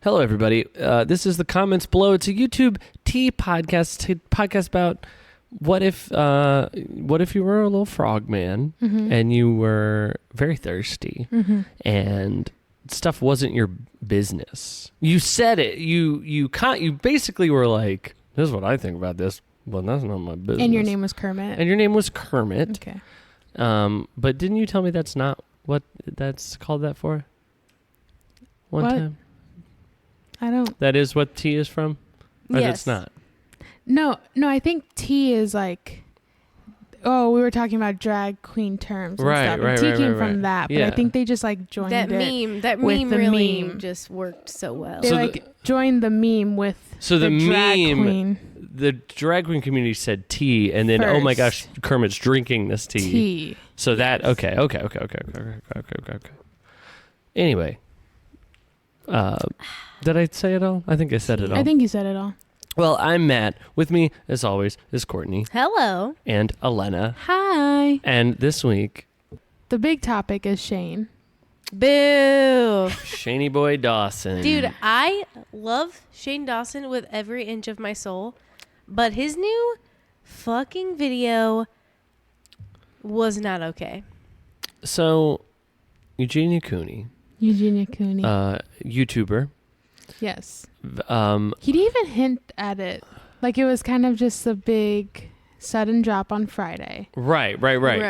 Hello, everybody. This is the comments below. It's a YouTube tea podcast about what if you were a little frog man and you were very thirsty and stuff wasn't your business. You said it. You basically were like, "This is what I think about this." Well, that's not my business. And your name was Kermit. Okay. But didn't you tell me that's not what that's called that for? One time. I don't. That is what tea is from? Or Yes. it's not? No, I think tea is like, we were talking about drag queen terms and stuff. And tea came from that, but I think they just like joined that it. That with meme the really meme. just worked so well. They joined the meme with the drag meme, queen. the drag queen community said tea, and then, oh my gosh, Kermit's drinking this tea. So that, okay. Anyway. Did I say it all? I think I said it all. I think you said it all. Well, I'm Matt. With me, as always, is Courtney. Hello. And Elena. Hi. And this week, The big topic is Shane. Boo. Shaney Boy Dawson. Dude, I love Shane Dawson with every inch of my soul, but his new fucking video was not okay. So, Eugenia Cooney. YouTuber. Yes. He didn't even hint at it. Like it was kind of just a big sudden drop on Friday. Right.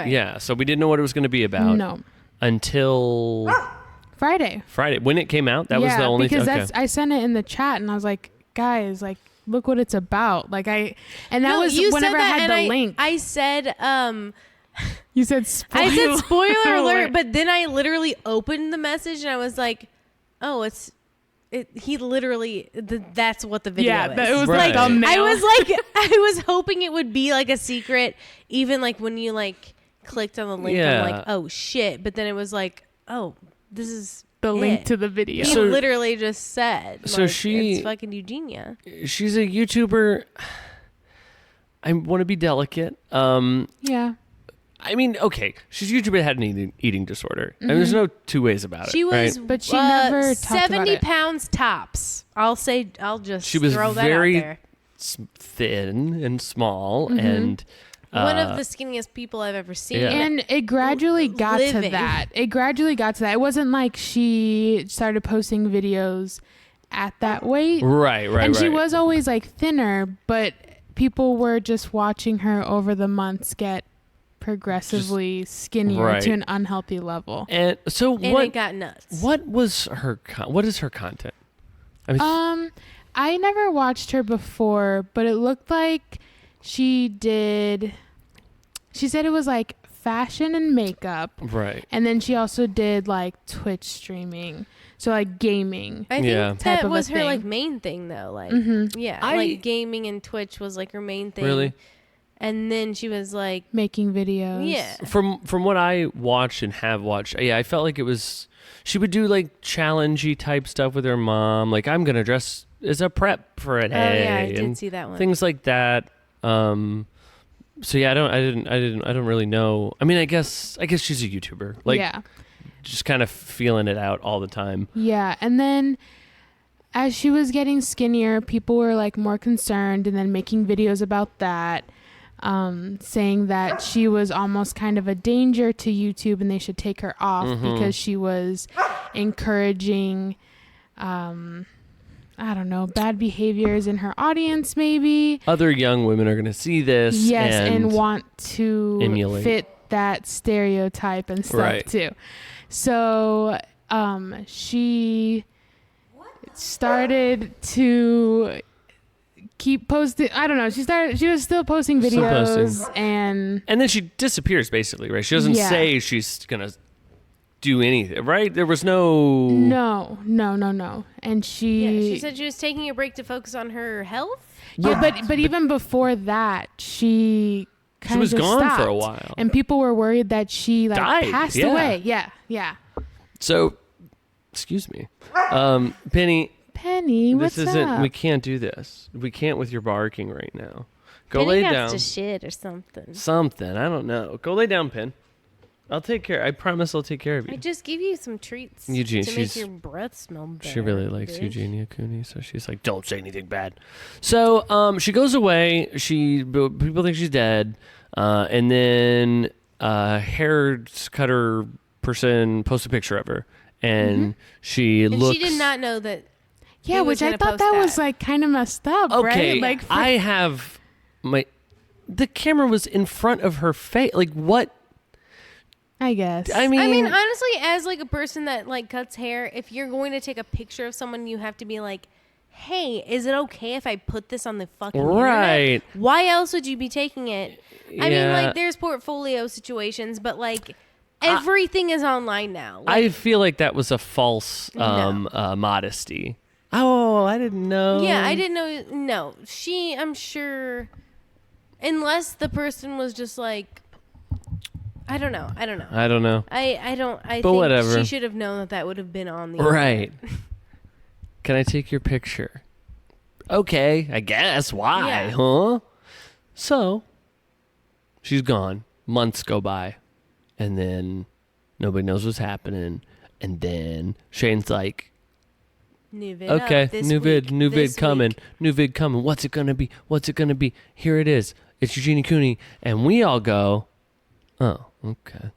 Yeah. So we didn't know what it was going to be about. No. Until Friday. When it came out, that was the only thing. Because I sent it in the chat and I was like, guys, like, look what it's about. Like was whenever I had the link. I said, you said spoiler. I said spoiler alert, but then I literally opened the message and I was like, oh, he literally, that's what the video is. It was right. like thumbnail. I was hoping it would be like a secret, even like when you like clicked on the link, I'm like, oh shit. But then it was like, oh, this is the link to the video. He literally just said, so like, it's fucking Eugenia. She's a YouTuber. I want to be delicate. Yeah. I mean, okay, she's a YouTuber that had an eating disorder. I mean, there's no two ways about it. She was, but she never talked 70 about it. pounds tops. I'll just she was throw that very out there. thin and small and one of the skinniest people I've ever seen. Yeah. And it gradually got to that. It wasn't like she started posting videos at that weight. Right. And she was always like thinner, but people were just watching her over the months get progressively skinnier to an unhealthy level. And so it got nuts. What is her content? I mean, I never watched her before, but it looked like she said it was like fashion and makeup. Right. And then she also did like Twitch streaming. So like gaming. I think that was her thing. like main thing though. Like like gaming and Twitch was like her main thing. Really? And then she was like making videos. Yeah. From what I watched and have watched, I felt like it was she would do like challengey type stuff with her mom. Like I'm gonna dress as a prep for an A. Oh yeah, I did see that one. Things like that. So yeah, I don't really know. I mean, I guess she's a YouTuber. Like just kind of feeling it out all the time. Yeah, and then as she was getting skinnier, people were like more concerned and then making videos about that. Saying that she was almost kind of a danger to YouTube and they should take her off because she was encouraging, I don't know, bad behaviors in her audience maybe. Other young women are going to see this. Yes, and want to emulate. fit that stereotype and stuff too. So she started to keep posting. I don't know. She was still posting videos and then she disappears basically, right? She doesn't say she's gonna do anything, right? There was no. And she said she was taking a break to focus on her health. Yeah, but even before that, she was gone stopped. for a while, and people were worried that she like died. passed away. Yeah. So, excuse me, Penny, what's up? We can't do this. We can't with your barking right now. Go Penny lay has down. to shit or something. Something. I don't know. Go lay down, Penn. I'll take care. I promise I'll take care of you. I just give you some treats Eugene, to make your breath smell better. She really likes bitch. Eugenia Cooney, so she's like, don't say anything bad. So she goes away. People think she's dead. And then hair cutter person posts a picture of her. And she looks... she did not know that. Yeah, which I thought that was like kind of messed up, okay, right? Like I have the camera was in front of her face. Like what? I guess. I mean, honestly, as like a person that like cuts hair, if you're going to take a picture of someone, you have to be like, hey, is it okay if I put this on the fucking internet? Why else would you be taking it? I mean, like, there's portfolio situations, but like everything is online now. Like, I feel like that was a false modesty. Oh, I didn't know. Yeah, I didn't know. No, I'm sure, unless the person was just like, I don't know. I don't. I think whatever. She should have known that would have been on the right. Can I take your picture? Okay, I guess. Why, huh? So, she's gone. Months go by. And then nobody knows what's happening. And then Shane's like, new vid okay, up this new week, vid coming. New vid coming. What's it going to be? What's it going to be? Here it is. It's Eugenia Cooney. And we all go, oh, okay.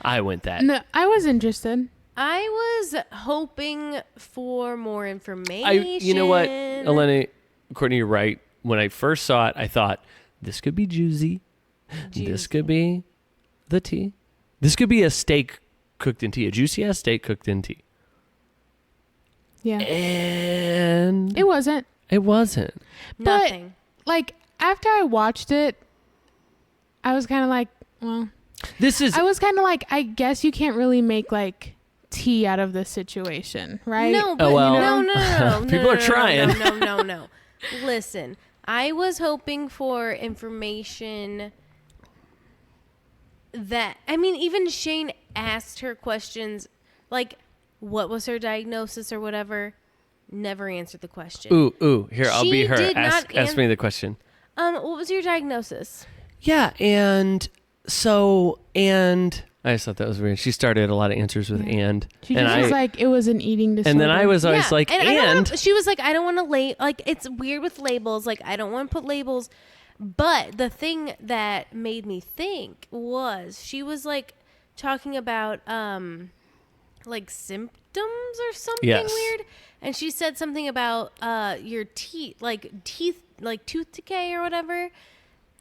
I went that. No, I was interested. I was hoping for more information. You know what, Elena, Courtney, you're right. When I first saw it, I thought, this could be juicy. This could be the tea. This could be a steak cooked in tea, a juicy ass steak cooked in tea. Yeah. And it wasn't. It wasn't. Nothing. But, like, after I watched it, I was kind of like, well, I was kind of like, I guess you can't really make like tea out of this situation, right? No, but no. People are trying. No. Listen, I was hoping for information that, I mean, even Shane asked her questions like, what was her diagnosis or whatever? Never answered the question. Ooh. Here, I'll be her. Did ask me the question. What was your diagnosis? Yeah, and I just thought that was weird. She started a lot of answers with and. She just was like, it was an eating disorder. And then I was always like, and. She was like, I don't want to like, it's weird with labels. Like, I don't want to put labels. But the thing that made me think was she was like talking about like symptoms or something weird. And she said something about your teeth, like tooth decay or whatever.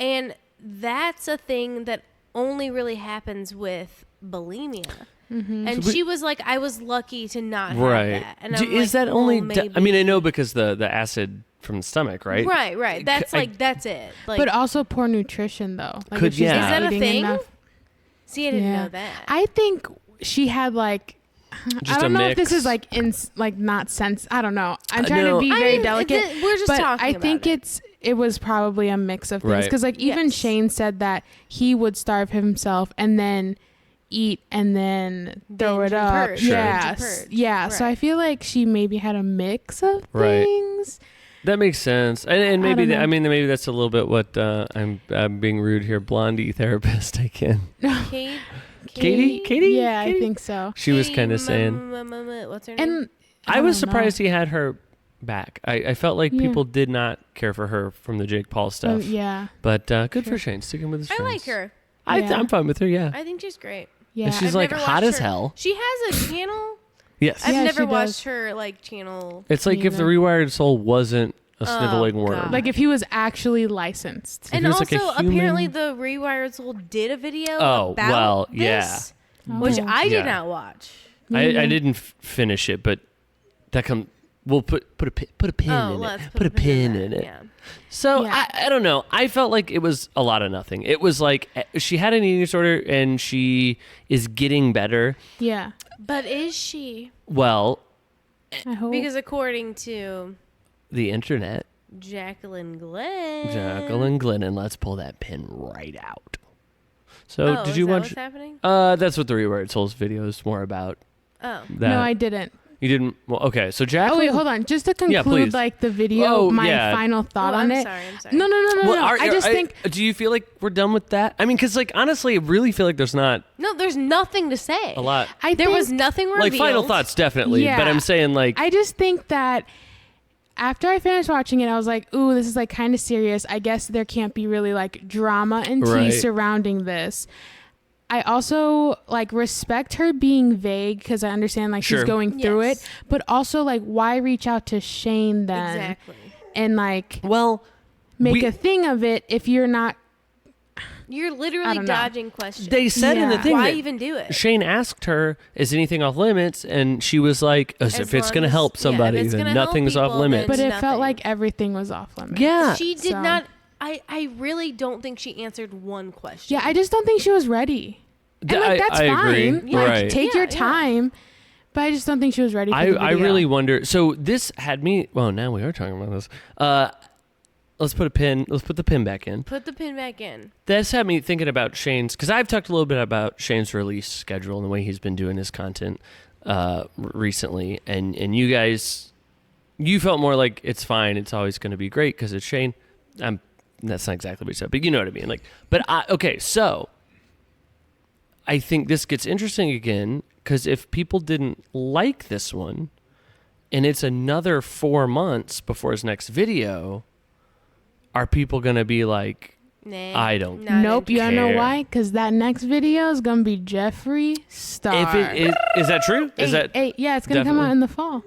And that's a thing that only really happens with bulimia. Mm-hmm. And she was like, I was lucky to not have that. And I'm is like, that only maybe. I mean, I know because the acid from the stomach, right? Right. That's that's it. Like, but also poor nutrition though. Like, is that a thing? Enough, see, I didn't know that. I think she had like, just I don't know mix. if this is like not sense. I don't know. I'm trying to be very delicate. We're just talking about I think it was probably a mix of things because like even Shane said that he would starve himself and then eat and then throw it up. Purge. Yeah. Right. So I feel like she maybe had a mix of things. That makes sense, and maybe maybe that's a little bit what I'm being rude here. Blondie therapist, I can. Katie? Yeah, I think so. She was kind of saying. What's her name? And I was surprised he had her back. I felt like people did not care for her from the Jake Paul stuff. Yeah. But good for Shane, sticking with his friends. I like her. I'm fine with her, yeah. I think she's great. Yeah. And she's like hot as hell. She has a channel. Yes. I've never watched her like channel. It's like if the Rewired Soul wasn't a sniveling worm. God. Like if he was actually licensed. And also, apparently, the Rewired Soul did a video about this, which I did not watch. I didn't finish it, but that we'll put a pin in it. Put a pin in it. Yeah. So I don't know. I felt like it was a lot of nothing. It was like she had an eating disorder and she is getting better. Yeah. But is she? Well, I hope. Because according to the internet, Jaclyn Glenn. Jaclyn Glenn, and let's pull that pin right out. So did you watch? What's happening? That's what the Rewired Souls video is more about. Oh. No, I didn't. You didn't. Well, okay. So Jaclyn. Oh wait, hold on. Just to conclude, like the video, final thought on it. I'm sorry. No. I just think. Do you feel like we're done with that? I mean, because like honestly, I really feel like there's not. No, there's nothing to say. A lot. There was nothing revealed. Like final thoughts, definitely. Yeah. But I'm saying like. I just think that after I finished watching it, I was like, ooh, this is like kind of serious. I guess there can't be really like drama and tea surrounding this. I also like respect her being vague because I understand like she's going through it, but also like why reach out to Shane then? Exactly. And like, make a thing of it if you're not. You're literally dodging questions. They said in the thing why even do it? Shane asked her, "Is anything off limits?" And she was like, "If it's going to help somebody, then nothing's off limits." But it felt like everything was off limits. Yeah, she did not. I really don't think she answered one question. Yeah, I just don't think she was ready. And like that's I fine. agree. Like take your time. But I just don't think she was ready for the video. I really wonder. So this had me. Well, now we are talking about this. Let's put the pin back in. Put the pin back in. This had me thinking about Shane's, because I've talked a little bit about Shane's release schedule and the way he's been doing his content recently, and you guys, you felt more like it's fine, it's always going to be great because it's Shane. That's not exactly what you said, but you know what I mean. Like, okay, so I think this gets interesting again because if people didn't like this one, and it's another 4 months before his next video. Are people going to be like, nah, I don't Nope, care. you know why? Because that next video is going to be Jeffree Star. Is that true? Yeah, it's going to come out in the fall.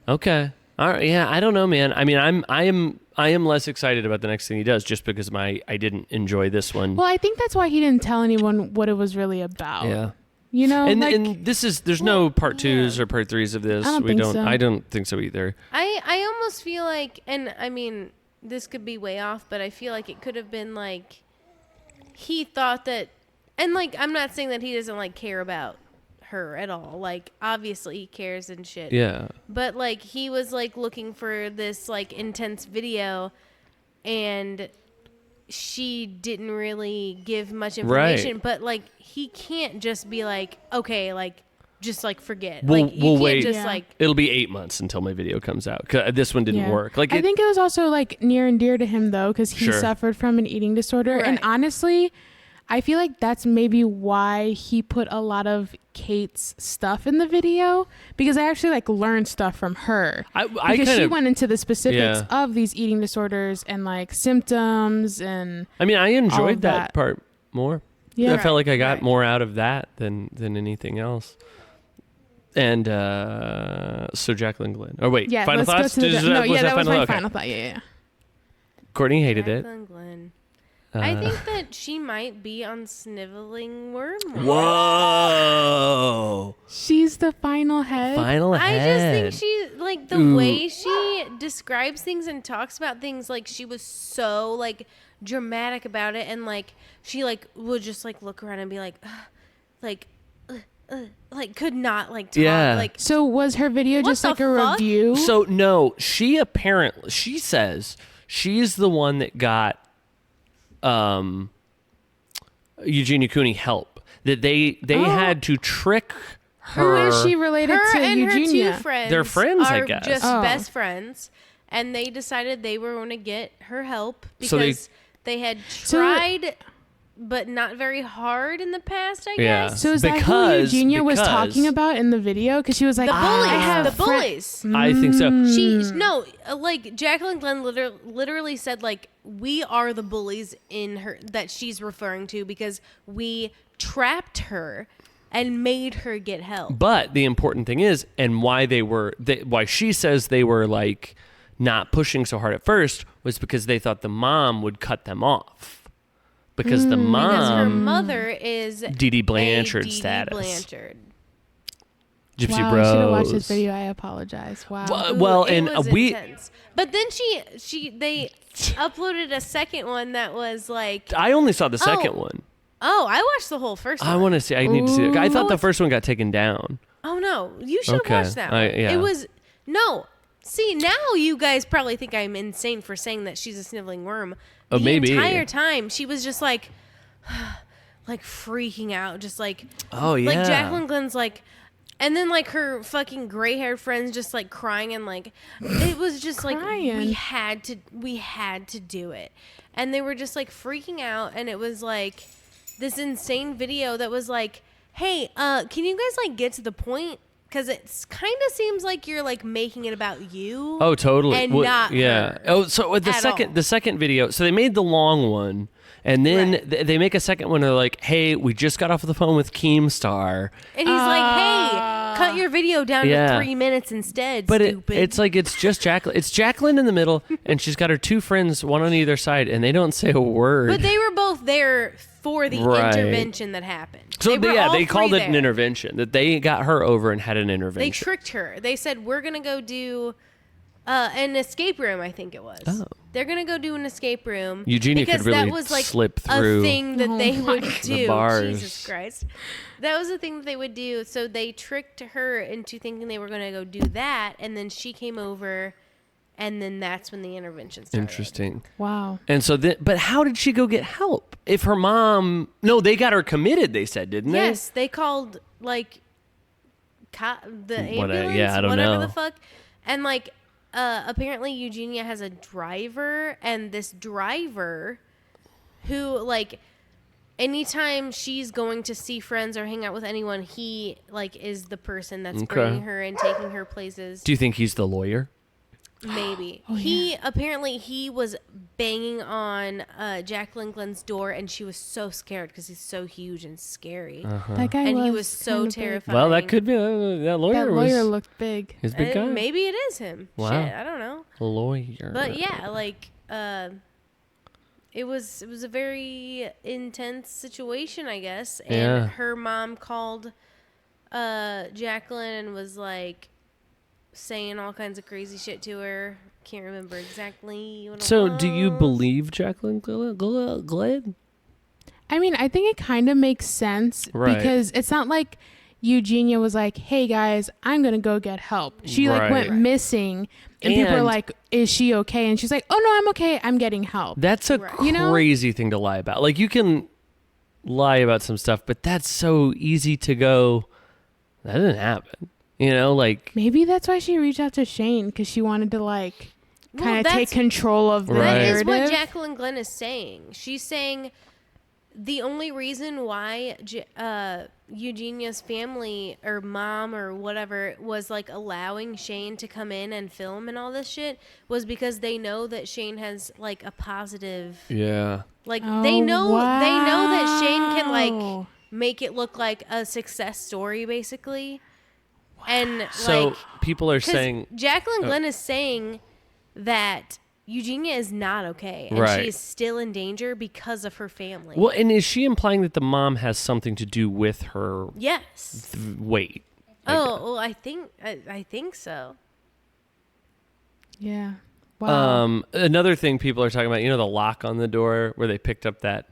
Okay. All right. Yeah, I don't know, man. I mean, I am less excited about the next thing he does just because I didn't enjoy this one. Well, I think that's why he didn't tell anyone what it was really about. Yeah. You know, and there's no part 2s or part 3s of this. I don't think so either. I almost feel like, and I mean, this could be way off, but I feel like it could have been like he thought that, and like I'm not saying that he doesn't like care about her at all. Like obviously he cares and shit. Yeah. But like he was like looking for this like intense video, and she didn't really give much information. Right. But like he can't just be like, okay, like. Just like forget. We'll wait. Just like it'll be 8 months until my video comes out. 'Cause this one didn't work. Like I think it was also like near and dear to him though, because he suffered from an eating disorder. Right. And honestly, I feel like that's maybe why he put a lot of Kate's stuff in the video, because I actually like learned stuff from her because she went into the specifics of these eating disorders and like symptoms and. I mean, I enjoyed that part more. Yeah, I felt like I got more out of that than anything else. And so Jaclyn Glenn. Oh wait, final thoughts? That was my final thought. Yeah. Courtney hated Jaclyn Glenn. I think that she might be on Sniveling Worm. Whoa! She's the final head. I just think she like the way she describes things and talks about things. Like she was so like dramatic about it, and like she like would just like look around and be like, like could not like talk. Yeah. Like so was her video just like a review? So no, she says she's the one that got Eugenia Cooney help. That they had to trick her. Who is she related to? And Eugenia? Her 2 friends. They're friends, are I guess. Just best friends, and they decided they were going to get her help because they had tried. But not very hard in the past, I guess. So is that who Eugenia was talking about in the video? Because she was like, the bullies. The bullies. I think so. Like Jaclyn Glenn literally said, like, we are the bullies in her that she's referring to because we trapped her and made her get help. But the important thing is, and why why she says they were like not pushing so hard at first was because they thought the mom would cut them off. Because the mom... Because her mother is... Dee Dee Blanchard status. Blanchard. Gypsy Bros. I should have watched this video. I apologize. Wow. Well, it and was we... intense. But then they uploaded a second one that was like... I only saw the second one. Oh, I watched the whole first one. I want to see... I need to see it. I thought the first one got taken down. Oh, no. You should have watched that one. Yeah. It was... No. See, now you guys probably think I'm insane for saying that she's a sniveling worm. The entire time, she was just like, like freaking out, just like, oh yeah, like Jaclyn Glenn's like, And then like her fucking gray-haired friends just like crying and like it was just like we had to do it. And they were just like freaking out, and it was like this insane video that was like, "Hey, can you guys like get to the point? Because it kind of seems like you're like making it about you." Oh, totally. And not her Oh, so with the second video, so they made the long one. And then they make a second one. They're like, "Hey, we just got off the phone with Keemstar," and he's like, "Hey, cut your video down to 3 minutes instead." But it's like it's just Jaclyn. It's Jaclyn in the middle, and she's got her two friends, one on either side, and they don't say a word. But they were both there for the intervention that happened. So they called it an intervention. That they got her over and had an intervention. They tricked her. They said, "We're gonna go do an escape room." I think it was. Oh. They're gonna go do an escape room. Eugenia could really that was like slip through a thing that they would do. The bars. Jesus Christ, that was the thing that they would do. So they tricked her into thinking they were gonna go do that, and then she came over, and then that's when the intervention started. Interesting. Wow. And so, but how did she go get help? If her mom, no, they got her committed. They said, didn't they? Yes, they called like the ambulance, I don't whatever know. the fuck, and like. Apparently Eugenia has a driver, and this driver who like anytime she's going to see friends or hang out with anyone, he like is the person that's bringing her and taking her places. Do you think he's the lawyer? Maybe. Apparently he was banging on Jaclyn Glenn's door, and she was so scared because he's so huge and scary. That guy he was so terrifying. Well, that could be that lawyer. That lawyer looked big. His big guy. Maybe it is him. Wow. Shit, I don't know. Lawyer. But yeah, like it was a very intense situation, I guess. And her mom called Jaclyn and was like saying all kinds of crazy shit to her. Can't remember exactly what it was. Do you believe Jaclyn Glenn? I mean, I think it kind of makes sense because it's not like Eugenia was like, "Hey guys, I'm gonna go get help." She like went missing, and people were like, "Is she okay?" And she's like, "Oh no, I'm okay. I'm getting help." That's a crazy thing to lie about. Like, you can lie about some stuff, but that's so easy to go, that didn't happen. You know, like maybe that's why she reached out to Shane, because she wanted to like kind of take control of the narrative. That is what Jaclyn Glenn is saying. She's saying the only reason why Eugenia's family or mom or whatever was like allowing Shane to come in and film and all this shit was because they know that Shane has like a positive. Yeah. Like they know that Shane can like make it look like a success story basically. And so people are saying Jaclyn Glenn is saying that Eugenia is not okay, and she is still in danger because of her family. Well, and is she implying that the mom has something to do with her? Yes. Weight. Well, I think so. Yeah. Wow. Another thing people are talking about, you know, the lock on the door where they picked up that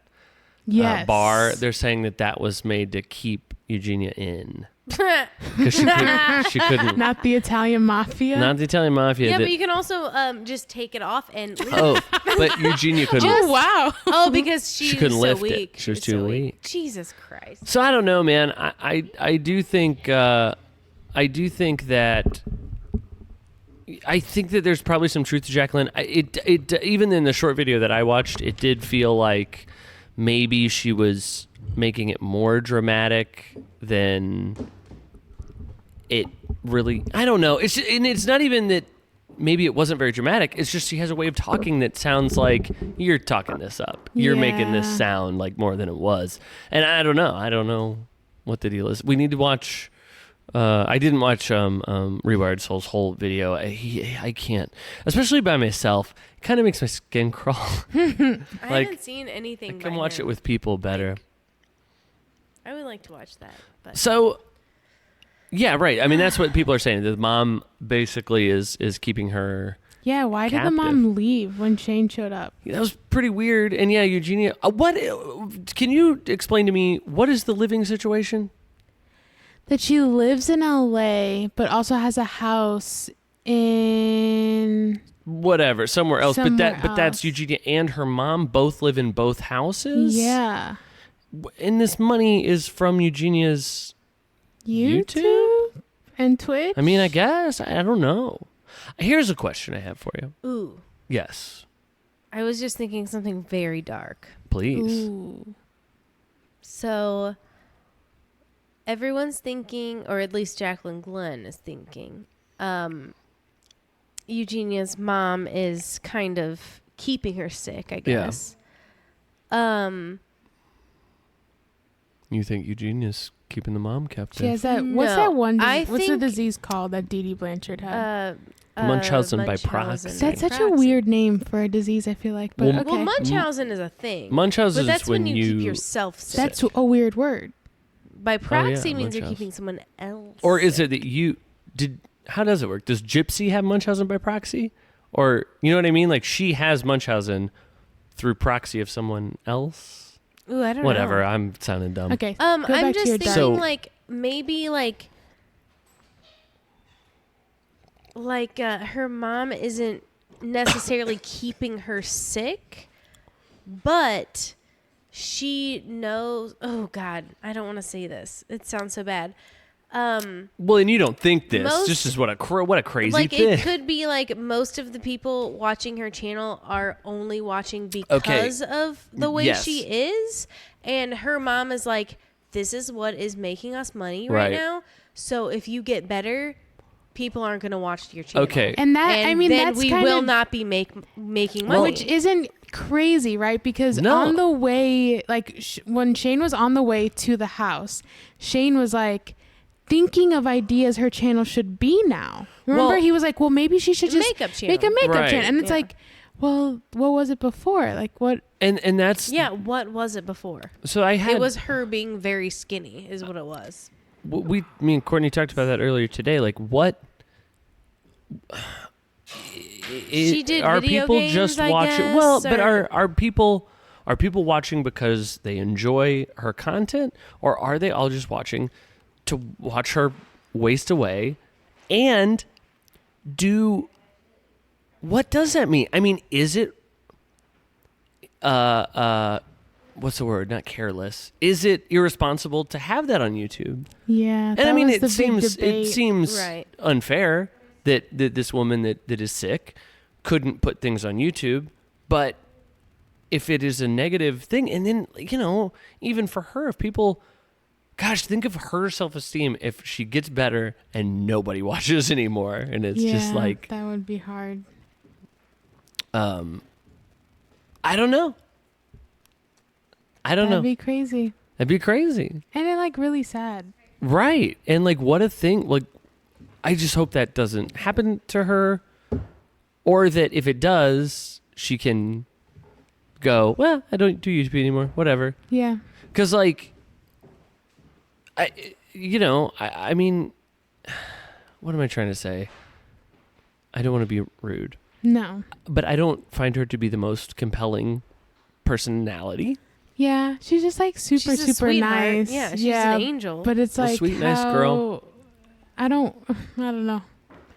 bar. They're saying that was made to keep Eugenia in. Because she couldn't. Not the Italian mafia. Not the Italian mafia. Yeah, but you can also just take it off and leave. Oh, but Eugenia couldn't. Oh, wow. Oh, because she couldn't so lift weak. it. She was too weak. Jesus Christ. So I don't know, man. I do think that there's probably some truth to Jaclyn. It even in the short video that I watched, it did feel like maybe she was making it more dramatic than it really. I don't know. It's not even that. Maybe it wasn't very dramatic. It's just she has a way of talking that sounds like you're talking this up. You're making this sound like more than it was. And I don't know. I don't know what the deal is. We need to watch. I didn't watch Rewired Soul's whole video. I can't, especially by myself. It kind of makes my skin crawl. I haven't seen anything. I can watch it with people better. I would like to watch that. But. So, yeah, right. I mean, that's what people are saying. The mom basically is keeping her. Yeah, why captive. did the mom leave when Shane showed up? That was pretty weird. And yeah, Eugenia, can you explain to me, what is the living situation? That she lives in LA, but also has a house in whatever, somewhere else. But that's Eugenia and her mom both live in both houses. Yeah. And this money is from Eugenia's YouTube? And Twitch? I mean, I guess. I don't know. Here's a question I have for you. Ooh. Yes. I was just thinking something very dark. Please. Ooh. So everyone's thinking, or at least Jaclyn Glenn is thinking, Eugenia's mom is kind of keeping her sick, I guess. You think Eugenia's keeping the mom captive? She has that. What's No, that one? I What's the think- disease called that Dee Dee Blanchard had? Munchausen by proxy. That's such a weird name for a disease, I feel like. But Well, okay. Well, Munchausen is a thing. Munchausen but that's is when you keep yourself sick. That's a weird word. By proxy means Munchausen. you're keeping someone else. Or is sick. it that you did? How does it work? Does Gypsy have Munchausen by proxy? Or you know what I mean? Like she has Munchausen through proxy of someone else? Ooh, I don't know. Whatever. I'm sounding dumb. Okay. go I'm back to just your thinking So- like maybe like her mom isn't necessarily keeping her sick, but she knows. Oh God, I don't want to say this. It sounds so bad. Well, and you don't think this. Most- This is what a crazy Like thing. it could be like most of the people watching her channel are only watching because of the way Yes. she is, and her mom is like, this is what is making us money right Right. now. So if you get better, people aren't going to watch your channel. Okay. And that, And I mean, then that's we kind will of, not be making money. which isn't crazy, right? Because No. on the way, like when Shane was on the way to the house, Shane was like thinking of ideas her channel should be now. Remember, Well- he was like, well, maybe she should just Makeup channel. make a makeup Right. channel. And it's Yeah. like, well, what was it before? Like what? and that's Yeah, what was it before? So I had It was her being very skinny is what it was. me and Courtney talked about that earlier today. Like what? She did Are video people games, just I watching? guess, Well, but or- are people watching because they enjoy her content, or are they all just watching to watch her waste away? And what does that mean? I mean, is it what's the word? Not careless. Is it irresponsible to have that on YouTube? Yeah. And I mean, was it the big seems debate. Right. unfair that this woman that is sick couldn't put things on YouTube. But if it is a negative thing, and then even for her, if people, gosh, think of her self-esteem if she gets better and nobody watches anymore, and it's just like that would be hard. I don't know. That'd be crazy. That'd be crazy. And it like really sad. Right. And like what a thing. Like I just hope that doesn't happen to her, or that if it does, she can go, well, I don't do YouTube anymore, whatever. Yeah. Cuz like I mean, what am I trying to say? I don't want to be rude, No. but I don't find her to be the most compelling personality. Yeah, she's just like super She's a sweetheart. nice. Yeah, she's an angel. But it's A like sweet, nice girl. I don't know.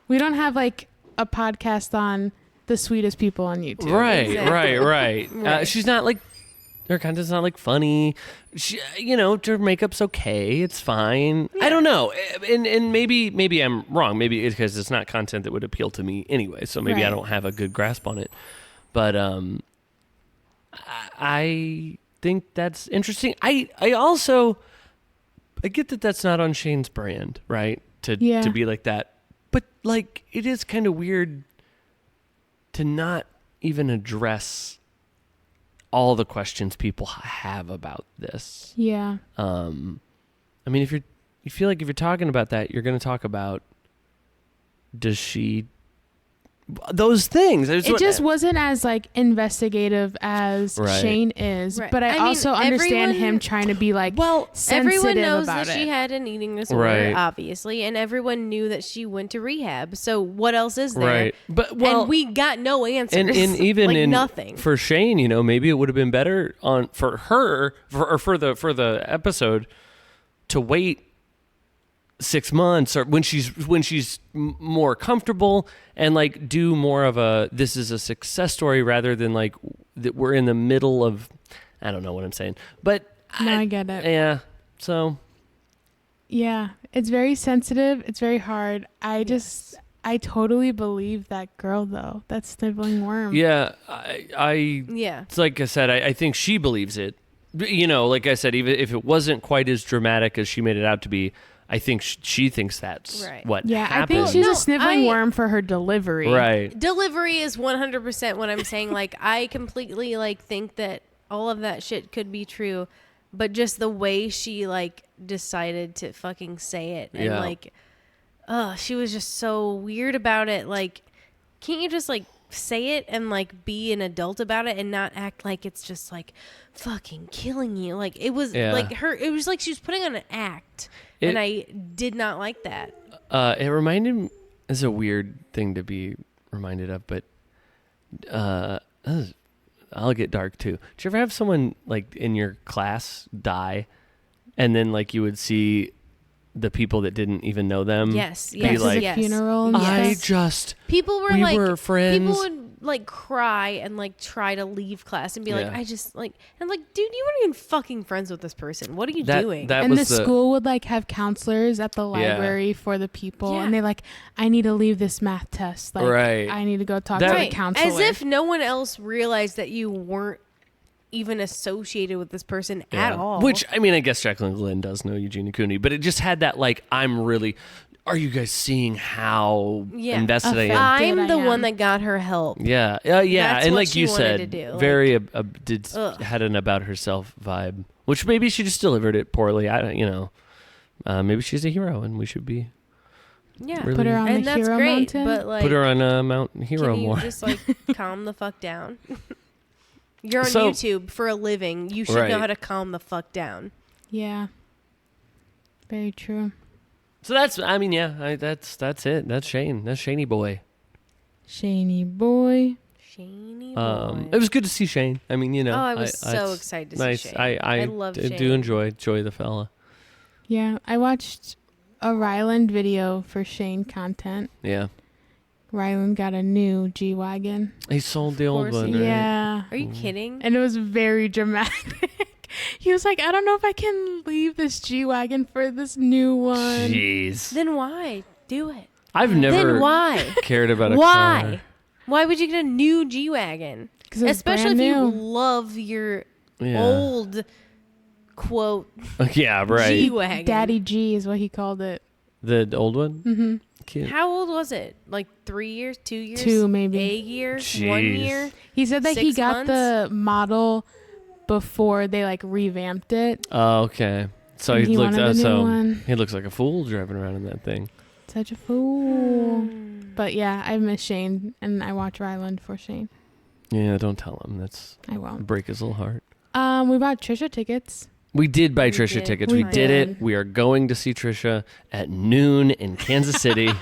We don't have like a podcast on the sweetest people on YouTube. Right, Exactly. right. Right. She's not like, her content's not like funny. She, her makeup's okay. It's fine. I don't know. And maybe I'm wrong. Maybe it's because it's not content that would appeal to me anyway. So maybe I Right. don't have a good grasp on it. But I think that's interesting. I also get that that's not on Shane's brand, right? To be like that. But like it is kind of weird to not even address all the questions people have about this. Yeah. I mean, you feel like if you're talking about that, you're going to talk about, does she, those things. It just wasn't as like investigative as Right. Shane is, Right. but I I mean, also understand everyone- him trying to be like sensitive Everyone knows about that it. she had an eating disorder, Right. obviously, and everyone knew that she went to rehab. So what else is there? right. But And we got no answers. and even like in nothing. for Shane, maybe it would have been better for her for the episode to wait 6 months, or when she's more comfortable, and like do more of a, this is a success story, rather than like that we're in the middle of, I don't know what I'm saying, but No, I get it. Yeah. So Yeah, it's very sensitive. It's very hard. I totally believe that girl though. That sniveling worm. Yeah, Yeah. It's like I said, I think she believes it. You know, like I said, even if it wasn't quite as dramatic as she made it out to be, I think she thinks that's what happened. I think she's a sniveling worm for her delivery. Right. Delivery is 100% what I'm saying. Like, I completely, like, think that all of that shit could be true, but just the way she, like, decided to fucking say it. And, like, she was just so weird about it. Like, can't you just, like, say it and, like, be an adult about it and not act like it's just, like, fucking killing you? Like, it was, like, it was like she was putting on an act. And I did not like that. It reminded me, it's a weird thing to be reminded of, but I'll get dark too. Did you ever have someone like in your class die and then like you would see the people that didn't even know them? Yes. Be like, funeral. People were we like, were friends. People would like cry and like try to leave class and be like, I just like, and I'm like, dude, you weren't even fucking friends with this person. What are you doing? And the school would like have counselors at the library for the people, and they like, I need to leave this math test. Like, I need to go talk to the counselor. As if no one else realized that you weren't even associated with this person at all. Which, I mean, I guess Jaclyn Glenn does know Eugenia Cooney, but it just had that like, are you guys seeing how invested I am? I'm the one that got her help. Yeah. That's and what like she you wanted said, to do. very had an about herself vibe, which maybe she just delivered it poorly. I don't, maybe she's a hero and we should be. Yeah. Really, put her on the hero mountain. But like, put her on Mount Hero can you more. just like calm the fuck down? You're on YouTube for a living. You should know how to calm the fuck down. Yeah. Very true. So that's it. That's Shane. That's Shaney boy. Shaney boy. Shaney boy. It was good to see Shane. I mean, Oh, I was so excited to see Shane. I love Shane. Do enjoy the fella. Yeah, I watched a Ryland video for Shane content. Yeah. Ryland got a new G-Wagon. He sold the old one, right? Yeah. Are you kidding? And it was very dramatic. He was like, I don't know if I can leave this G-Wagon for this new one. Jeez. Then why? Do it. I've never cared about a car. Why would you get a new G-Wagon? Especially if you love your old, quote, G-Wagon. Daddy G is what he called it. The old one? Mm-hmm. Cute. How old was it? Like 3 years? 2 years? 2 maybe. A year? Jeez. 1 year? He said that 6 he got months? the model before they like revamped it. Oh, okay. So and he looks one. He looks like a fool driving around in that thing. Such a fool. But yeah, I miss Shane and I watch Ryland for Shane. Yeah, don't tell him. I won't break his little heart. We bought Trisha tickets. We did buy Trisha tickets. We did it. We are going to see Trisha at noon in Kansas City. God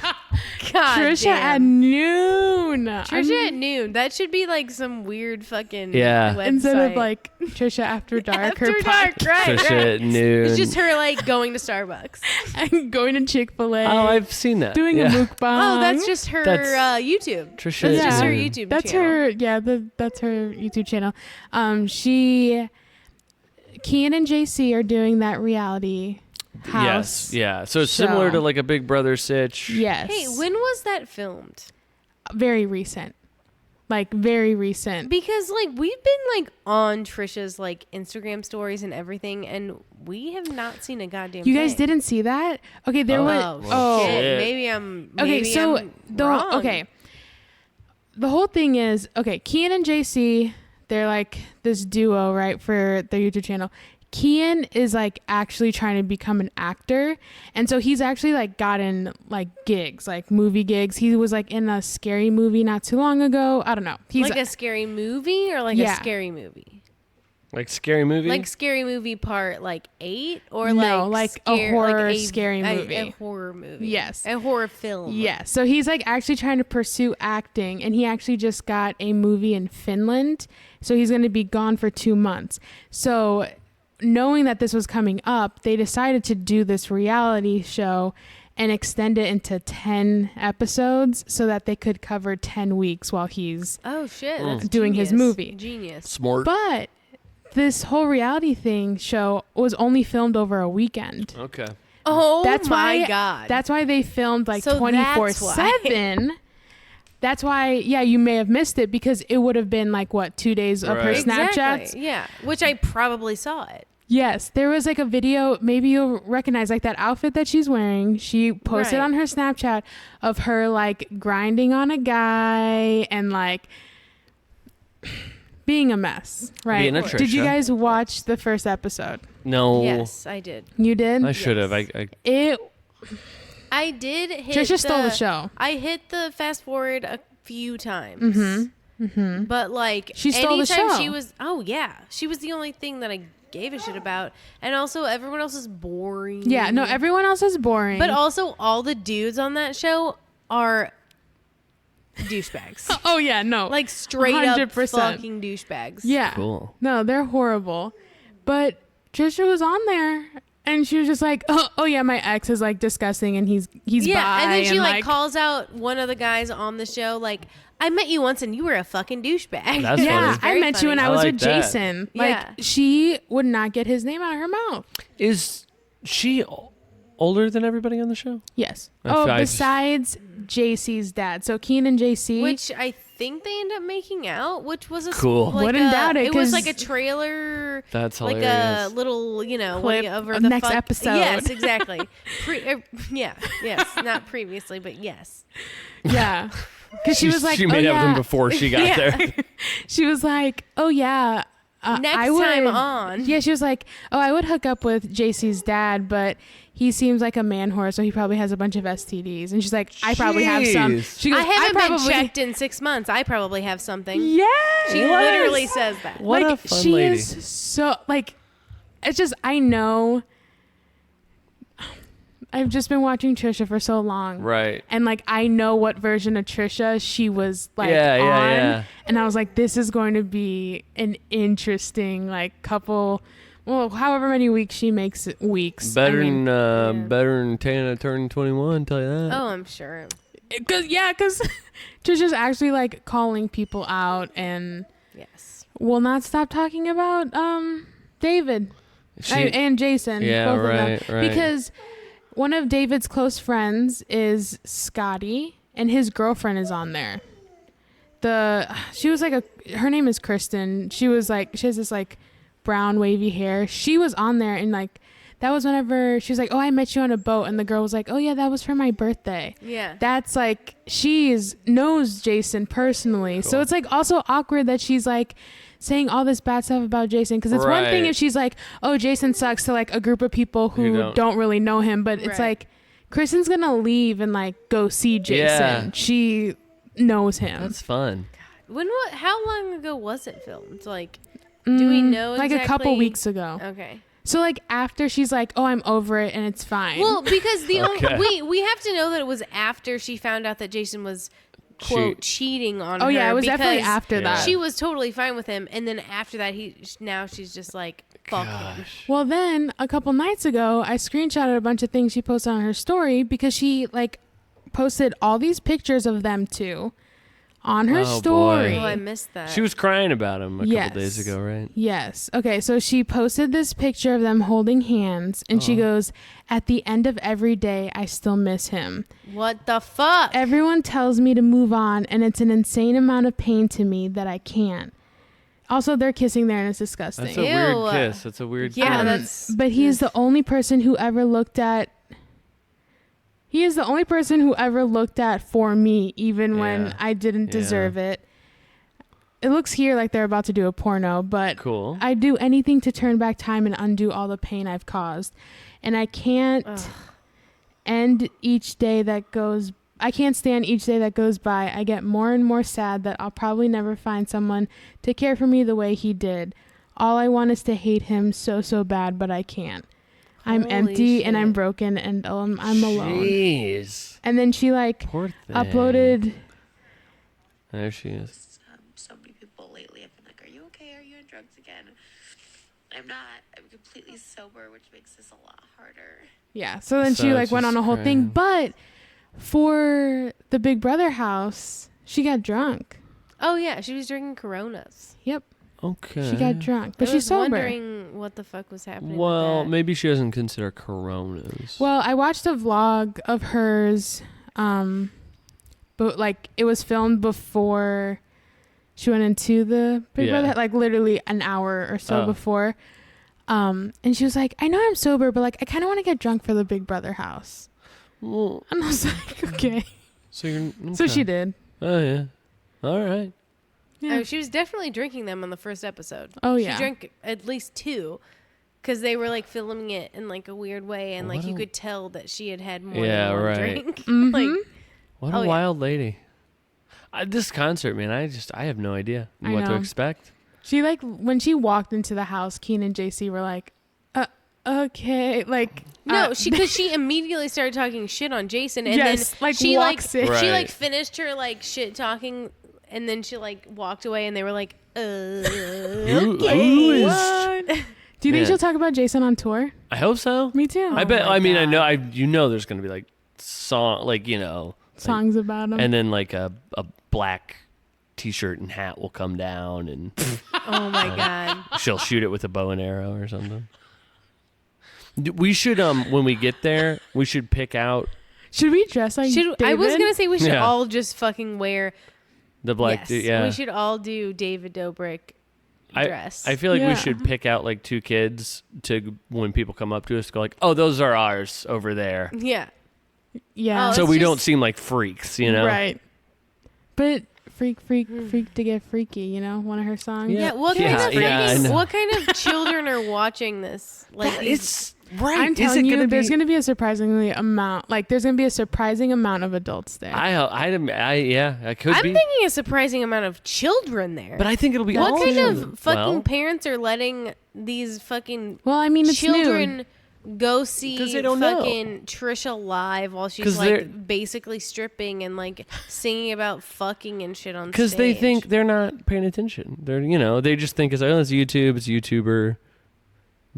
Trisha damn. at noon. Trisha at noon. That should be like some weird fucking website. Instead of like Trisha After Dark. After Dark, right. Trisha at noon. It's just her like going to Starbucks. And going to Chick-fil-A. Oh, I've seen that. Doing a mukbang. Oh, that's just her YouTube. Trisha. That's just her YouTube that's channel. That's her YouTube channel. Kian and JC are doing that reality house. Yes, yeah. So it's similar to like a Big Brother sitch. Yes. Hey, when was that filmed? Very recent. Like very recent. Because like we've been like on Trisha's like Instagram stories and everything, and we have not seen a goddamn You guys thing. didn't see that? Okay, there was. Shit. Maybe I'm. Okay. The whole thing is Kian and JC. They're like this duo, right, for their YouTube channel. Kian is like actually trying to become an actor. And so he's actually like gotten like gigs, like movie gigs. He was like in a scary movie not too long ago. I don't know. He's like a scary movie or like a scary movie? Like scary movie? Like scary movie part like 8 or like a horror scary movie. A horror movie. Yes. A horror film. Yeah. So he's like actually trying to pursue acting, and he actually just got a movie in Finland. So he's going to be gone for 2 months. So knowing that this was coming up, they decided to do this reality show and extend it into 10 episodes so that they could cover 10 weeks while he's doing his movie. Genius. Smart. But this whole reality show was only filmed over a weekend. Okay. Oh That's my why, God. That's why they filmed like So 24/7. That's why, yeah, you may have missed it because it would have been like, what, 2 days of her Right. Snapchats? Exactly. Yeah, which I probably saw it. Yes, there was like a video, maybe you'll recognize like that outfit that she's wearing. She posted Right. on her Snapchat of her like grinding on a guy and like being a mess, right? Being a Did you Trisha. guys watch the first episode? No. Yes, I did. You did? I should have. Yes. I did hit Trisha stole the show. I hit the fast forward a few times. But like She stole the anytime show. she was she was the only thing that I gave a shit about. And also everyone else is boring. Yeah, no, everyone else is boring. But also all the dudes on that show are douchebags. oh yeah, no. Like straight up 100%. fucking douchebags. Yeah. Cool. No, they're horrible. But Trisha was on there and she was just like, oh yeah, my ex is like disgusting and he's Yeah, bi. and then she like calls out one of the guys on the show like, I met you once and you were a fucking douchebag. That's yeah, funny. I met you when I was like with that. Jason. Like Yeah. she would not get his name out of her mouth. Is she older than everybody on the show? Yes. I feel I just- Besides JC's dad. So Keen and JC. Which I think they end up making out, which was a Cool. Like Wouldn't doubt it, It was 'cause like a trailer. That's like hilarious. a little, Clip over of the next episode. Yes, exactly. Yes, not previously, but yes. yeah. Because she was like, she made oh, up with him yeah. before she got there. She was like, oh yeah. Next I would, time on. Yeah, she was like, oh, I would hook up with JC's dad, but he seems like a man whore, so he probably has a bunch of STDs. And she's like, I probably have some. Jeez. She goes, I haven't probably, been checked in 6 months. I probably have something. Yeah. She literally says that. What like, a fun she lady. is so, like, it's just, I know. I've just been watching Trisha for so long. Right. And like I know what version of Trisha she was like Yeah, on. yeah. And I was like, this is going to be an interesting like couple, well, however many weeks she makes it weeks. Better I mean, better than Tana turning 21, tell you that. Oh, I'm sure. because Trisha's actually like calling people out and Yes. will not stop talking about David and Jason. Yeah, both right, of them. right. Because one of David's close friends is Scotty, and his girlfriend is on there. She was like her name is Kristen. She was like, she has this like brown wavy hair. She was on there, and like that was whenever she was like, oh, I met you on a boat, and the girl was like, oh yeah, that was for my birthday. Yeah. That's like knows Jason personally, so it's like also awkward that she's like saying all this bad stuff about Jason, because it's one thing Right. if she's like, oh, Jason sucks to like a group of people who don't really know him, but it's Right. like Kristen's gonna leave and like go see Jason. Yeah. She knows him. That's fun. How long ago was it filmed? Like, do we know like a couple exactly? weeks ago. Okay. So like after she's like, oh, I'm over it and it's fine. Well, because Okay. we have to know that it was after she found out that Jason was quote cheating on her. oh yeah, it was definitely because after that. She was totally fine with him, and then after that, now she's just like, fuck him. Well, then a couple nights ago, I screenshotted a bunch of things she posted on her story because she like posted all these pictures of them two on her Oh, story. boy. Oh, I missed that. She was crying about him a Yes. couple days ago, right? Yes. Okay, so she posted this picture of them holding hands, and she goes, at the end of every day, I still miss him. What the fuck? Everyone tells me to move on, and it's an insane amount of pain to me that I can't. Also, they're kissing there, and it's disgusting. That's a Ew. weird kiss. That's a weird Yeah, kiss. that's. But he is the only person who ever looked at. He is the only person who ever looked at for me, even when Yeah. I didn't Yeah. deserve it. It looks here like they're about to do a porno, but Cool. I'd do anything to turn back time and undo all the pain I've caused. And I can't end each day that goes. I can't stand each day that goes by. I get more and more sad that I'll probably never find someone to care for me the way he did. All I want is to hate him so bad, but I can't. I'm Holy empty and I'm shit. broken and I'm alone. Jeez. And then she like Poor thing. uploaded. There she is. So many people lately have been like, are you okay? Are you on drugs again? I'm not. I'm completely sober, which makes this a lot harder. Yeah. So then she So like went on a whole thing, crying. but for the Big Brother house, she got drunk. Oh yeah, she was drinking Coronas. Yep. Okay. She got drunk, but I she's was sober. wondering what the fuck was happening. Well, with that. maybe she doesn't consider Coronas. Well, I watched a vlog of hers, but like it was filmed before she went into the Big Yeah. Brother, like literally an hour or so Oh. before. And she was like, I know I'm sober, but like I kind of want to get drunk for the Big Brother house. Well, And I was like, okay. so you're. So okay. she did. Oh yeah. All right. Yeah. Oh, she was definitely drinking them on the first episode. Oh, yeah. She drank at least 2 because they were like filming it in like a weird way, and like What you a- could tell that she had had more Yeah, than one right. drink. Mhm. Like, What Oh, a yeah. wild lady. This concert, man. I have no idea I what to know. expect. She like when she walked into the house, Keen and JC were like, okay, like no, because she immediately started talking shit on Jason, and yes, then like she walks in. Right. she like finished her like shit talking, and then she like walked away, and they were like, Who okay. is- What? Do you think Yeah. she'll talk about Jason on tour? I hope so. Me too. I bet. my I mean, I God. know. There's gonna be like song, like Songs about him. and then like a black T-shirt and hat will come down, and Oh my god. she'll shoot it with a bow and arrow or something. We should when we get there, we should pick out Should we dress like Should I was David? gonna say we should Yeah. all just fucking wear. the black. Yes, Yeah, we should all do David Dobrik dress. I feel like Yeah. we should pick out like 2 kids to when people come up to us, go like, "Oh, those are ours over there," Yeah. Yeah. Oh, so it's we just- don't seem like freaks, you know? Right. But freak to get freaky, you know, one of her songs. Yeah. Yeah. What Yeah, kind of yeah, I freaking- know. what kind of children are watching this? Like these- It's right. I'm Is telling it you, gonna there's be- going to be a surprising amount of adults there. yeah, I could I'm be. thinking a surprising amount of children there. But I think it'll be what all kind children. of fucking Well, parents are letting these fucking well, I mean, it's children noon. go see 'Cause they don't know. fucking Trisha live while she's 'Cause they're- like basically stripping and like singing about fucking and shit on stage? Because they think they're not paying attention. They just think it's it's YouTube, it's a YouTuber.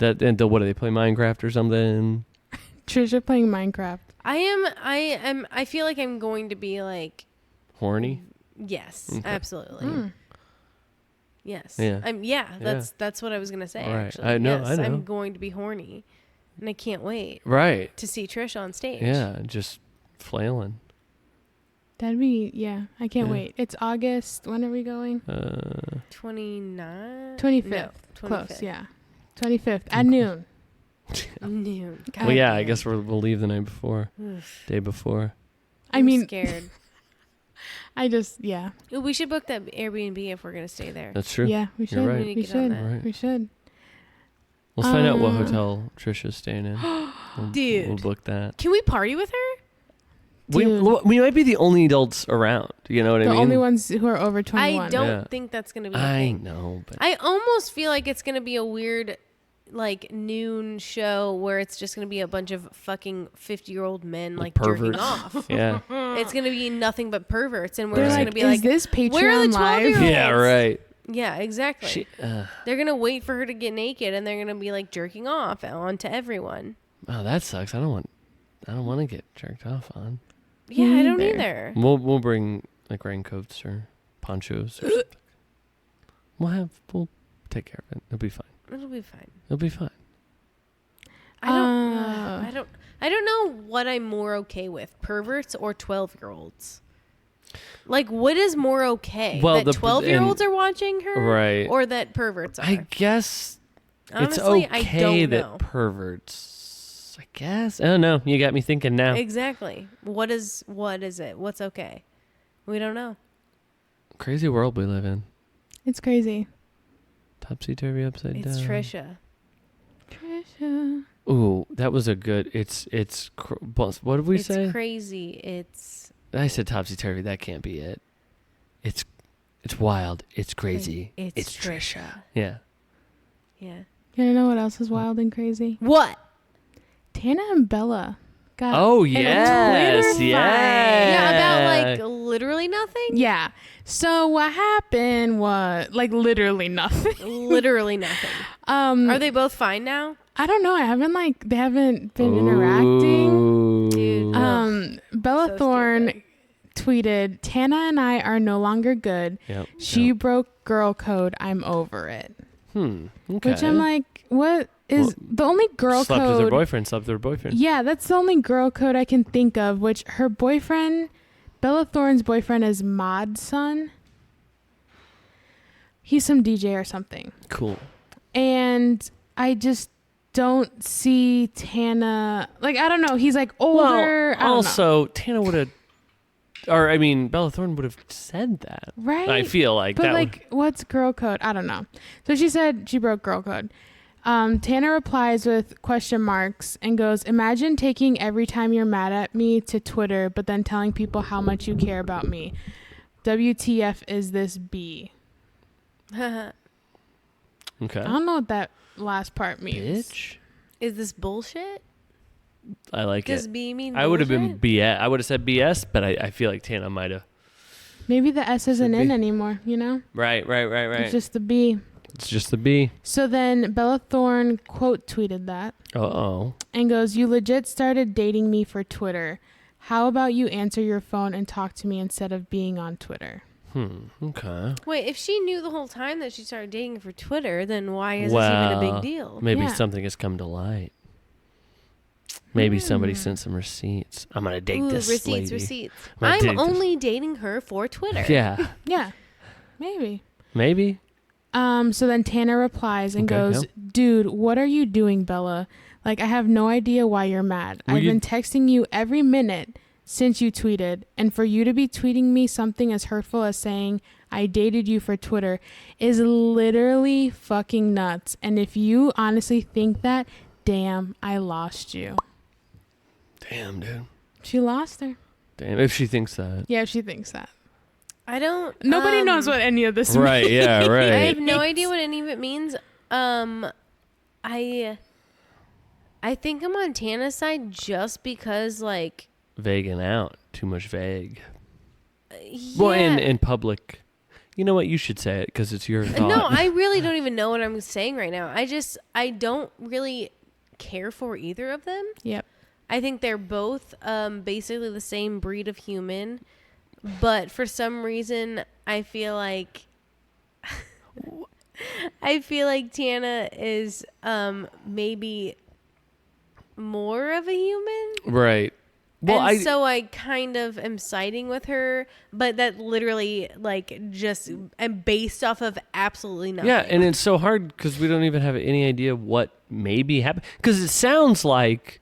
What do they play, Minecraft or something? Trisha playing Minecraft. I feel like I'm going to be like, Horny. yes, Okay. absolutely. Mm. Yes. Yeah. That's what I was gonna say. Right. Actually. I know, Yes, I know. I'm going to be horny, and I can't wait Right. to see Trish on stage. Yeah, just flailing. That'd be, yeah, I can't Yeah. wait. It's August. When are we going? 29. 25th. No, Close, yeah. 25th at noon. Noon. God Well, yeah, I damn. guess we'll leave the night before, day before. I I'm mean, scared. yeah. Ooh, we should book that Airbnb if we're gonna stay there. That's true. Yeah, we should. You're right. We need We to get on should. that. Right. We should. Let's find out what Uh, hotel Trisha's staying in. Dude. We'll book that. Can we party with her? Dude. We might be the only adults around. You know what I The mean? only ones who are over 21. I don't Yeah. think that's gonna be a I thing. know, but I almost feel like it's gonna be a weird, like noon show where it's just gonna be a bunch of fucking 50-year-old men like jerking perverts. off. yeah, It's gonna be nothing but perverts, and we're They're just like, gonna be is like, this Patreon where are the Live? 12-year-olds? yeah, right. yeah, exactly. They're gonna wait for her to get naked, and they're gonna be like jerking off onto everyone. Oh, that sucks. I don't want to get jerked off on. Yeah, I don't neither. either. We'll bring like raincoats or ponchos or something. We'll take care of it. It'll be fine. It'll be fine. It'll be fine. I don't know what I'm more okay with, perverts or 12-year-olds. Like, what is more okay? Well, that 12-year-olds are watching her, Right. or that perverts are? I guess Honestly, it's I okay don't that know. perverts. I guess. I don't know. You got me thinking now. Exactly. What is it? What's okay? We don't know. Crazy world we live in. It's crazy. Topsy turvy, upside down. It's Trisha. Trisha. Ooh, that was a good. What did we It's say? crazy. It's I said topsy turvy. That can't be it. It's wild. It's crazy. It's Trisha. Yeah. Yeah. You wanna know what else is wild and crazy? What? Tana and Bella got Oh in a yes, Twitter fight. yeah. Yeah, about like literally nothing. Yeah. So what happened was like literally nothing. Literally nothing. Are they both fine now? I don't know. They haven't been interacting. Ooh. Dude. Bella So Thorne stupid. tweeted, Tana and I are no longer good. Yep. She broke girl code. I'm over it. Okay. Which I'm like, what is the only girl slept code? With her boyfriend. Slept with her boyfriend. Yeah, that's the only girl code I can think of. Which her boyfriend, Bella Thorne's boyfriend, is Mod's son. He's some DJ or something. Cool. And I just don't see Tana. Like, I don't know. He's like older. Well, also, Tana would have, or I mean, Bella Thorne would have said that. Right. I feel like but that. Like, what's girl code? I don't know. So she said she broke girl code. Tana replies with question marks and goes, imagine taking every time you're mad at me to Twitter, but then telling people how much you care about me. WTF is this B? Okay. I don't know what that last part means. Bitch. Is this bullshit? I like Does it. B mean I would have been bullshit? BS. I would have said BS, but I feel like Tana might have. Maybe the S isn't Should in be. anymore, you know? Right. It's just the B. It's just the B. So then Bella Thorne quote tweeted that Uh-oh. and goes, you legit started dating me for Twitter. How about you answer your phone and talk to me instead of being on Twitter? Okay. Wait, if she knew the whole time that she started dating for Twitter, then why is this even a big deal? Maybe Yeah. something has come to light. Maybe somebody sent some receipts. I'm going to date Ooh, this receipts, lady. receipts. I'm gonna date I'm this- only dating her for Twitter. Yeah. Yeah, maybe. Maybe. So then Tana replies and Okay, goes, dude, what are you doing, Bella? Like, I have no idea why you're mad. I've been texting you every minute since you tweeted, and for you to be tweeting me something as hurtful as saying I dated you for Twitter is literally fucking nuts. And if you honestly think that, damn, I lost you. Damn, dude. She lost her. Damn, if she thinks that. Yeah, she thinks that. I don't. Nobody knows what any of this Right, means. yeah, right. I have no idea what any of it means. I think I'm on Tana's side just because, like, Vaguing out. Too much vague. yeah. Well, in public. You know what? You should say it because it's your thought. No, I really don't even know what I'm saying right now. I don't really care for either of them. Yep. I think they're both basically the same breed of human, but for some reason I feel like Tana is maybe more of a human. Right. Well, And so I kind of am siding with her, but that literally, like, just am based off of absolutely nothing. yeah, and it's so hard because we don't even have any idea what maybe happened. Because it sounds like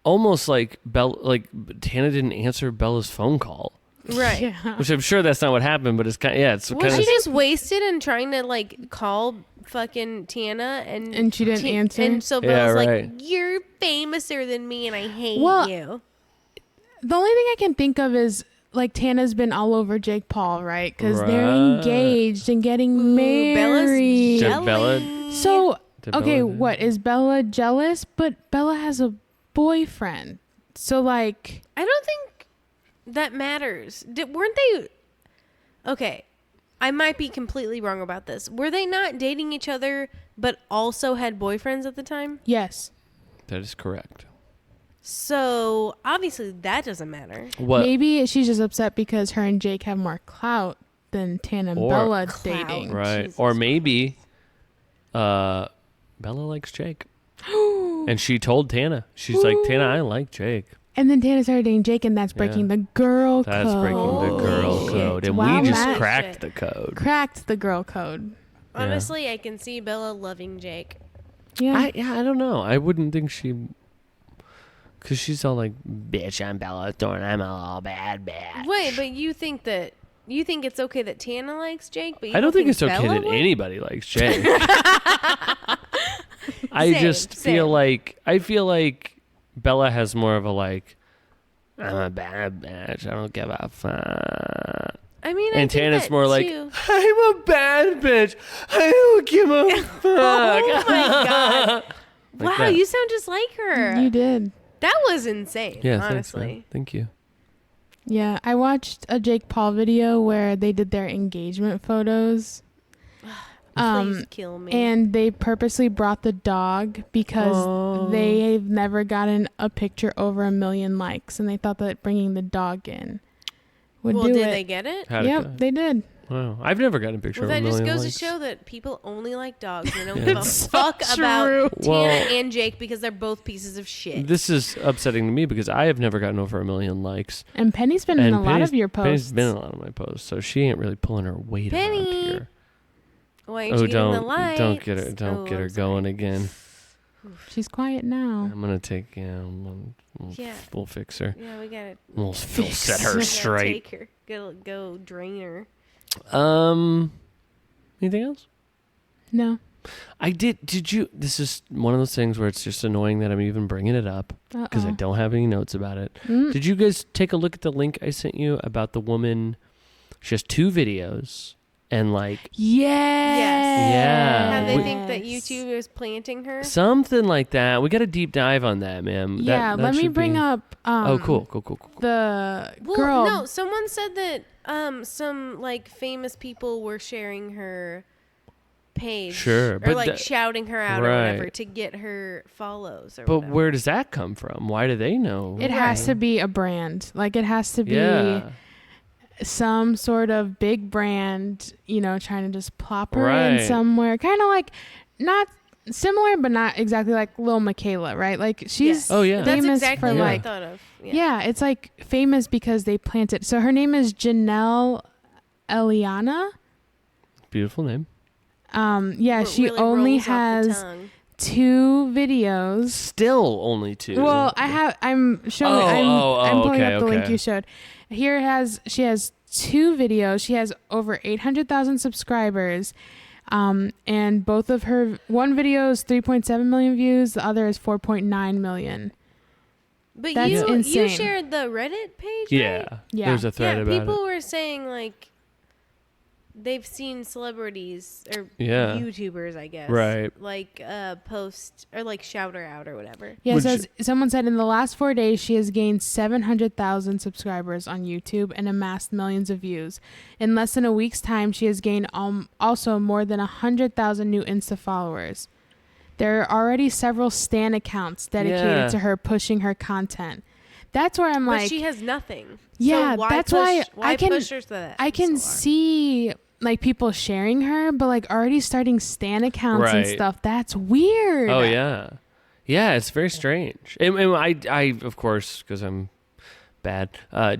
almost like Tana didn't answer Bella's phone call, Right. Yeah. which I'm sure that's not what happened. But it's kind of, it's Well, kind she of just wasted and trying to, like, call fucking Tana And she didn't answer? And so Yeah, Bella's right. like, you're famouser than me and I hate Well, you. The only thing I can think of is, like, Tana's been all over Jake Paul, right? Because they're Right. engaged and getting Ooh, Bella's married. Did Bella- jelly. So, Did okay, Bella do what? Is Bella jealous? But Bella has a boyfriend. So, like... I don't think that matters. Weren't they... Okay, I might be completely wrong about this. Were they not dating each other but also had boyfriends at the time? Yes. that is correct. So, obviously, that doesn't matter. What? Maybe she's just upset because her and Jake have more clout than Tana and Or- Bella Clout. dating. Right. Jesus Or maybe Bella likes Jake. And she told Tana. She's like, Tana, I like Jake. And then Tana started dating Jake, and that's breaking the girl code. That's breaking the girl Holy code. And Wow, we just Matt. cracked the code. Cracked the girl code. Honestly, I can see Bella loving Jake. Yeah. I don't know. I wouldn't think she... Because she's all like, bitch, I'm Bella Thorne. I'm all bad. Wait, but you think it's okay that Tana likes Jake, but you I don't think it's okay Bella that would? anybody likes Jake. I Same, just feel same. like Bella has more of a like, I'm a bad bitch. I don't give a fuck. I mean, And I think Tana's that more like, too. I'm a bad bitch. I don't give a fuck. Oh my god! Like Wow, that. you sound just like her. You did. That was insane. Yeah, thanks, honestly. man. Thank you. Yeah. I watched a Jake Paul video where they did their engagement photos. Please kill me. And they purposely brought the dog because they've never gotten a picture over 1 million likes, and they thought that bringing the dog in would Well, do did it. they get it? How'd it Yep, go? they did. Wow. I've never gotten a picture Well, of a that just million goes likes. to show that people only like dogs. They don't Yeah. give a It's so fuck true. about Well- Tana and Jake because they're both pieces of shit. This is upsetting to me because I have never gotten over 1 million likes. And Penny's been in And a lot of your Penny's posts. been in a lot of my posts, so she ain't really pulling her weight around Penny! here. Why aren't Oh, you getting the don't likes? get her, don't Oh, get her I'm going sorry. again. She's quiet now. I'm gonna take, Yeah. we'll fix her. Yeah, we gotta. We'll set we her gotta straight. Take her. Go drain her. Anything else? No. Did you? This is one of those things where it's just annoying that I'm even bringing it up because I Uh-oh. don't have any notes about it. Mm. Did you guys take a look at the link I sent you about the woman? She has 2 videos and like Yes. Yeah. How they we- think that YouTube is planting her. something like that. We got a deep dive on that, man. Yeah, That let me should bring be- up Oh, cool. the Well, girl. no, someone said that some like famous people were sharing her page. Sure, Or but like the- shouting her out or whatever right. to get her follows or But whatever. where does that come from? Why do they know? It has to be a brand. Like it has to be Yeah. some sort of big brand, trying to just plop her in Right. somewhere. Kind of like not similar, but not exactly like Lil Michaela, right? Like she's Yes. Oh, yeah. That's famous exactly for what like I thought of. yeah, it's like famous because they planted. So her name is Janelle Eliana. Beautiful name. Yeah, she Really only rolls off the has tongue. 2 videos. Still only 2. Well, I'm showing. I'm pulling okay, up the link okay. you showed. She has 2 videos. She has over 800,000 subscribers. And both of her one video is 3.7 million views. The other is 4.9 million. But That's you insane. shared the Reddit page, Yeah. right? Yeah. There's a thread Yeah, about people it. were saying like they've seen celebrities or Yeah. YouTubers, I guess, Right. like post or like shout her out or whatever. Yeah, it Would says someone said in the last 4 days she has gained 700,000 subscribers on YouTube and amassed millions of views. In less than a week's time, she has gained also more than 100,000 new Insta followers. There are already several Stan accounts dedicated Yeah. to her pushing her content. That's where I'm But like, she has nothing. Yeah, so why that's push, why I can- push her to that I can so hard? see like people sharing her, but like already starting Stan accounts and Right. stuff. That's weird. Oh yeah, yeah. It's very strange. And I of course, because I'm bad,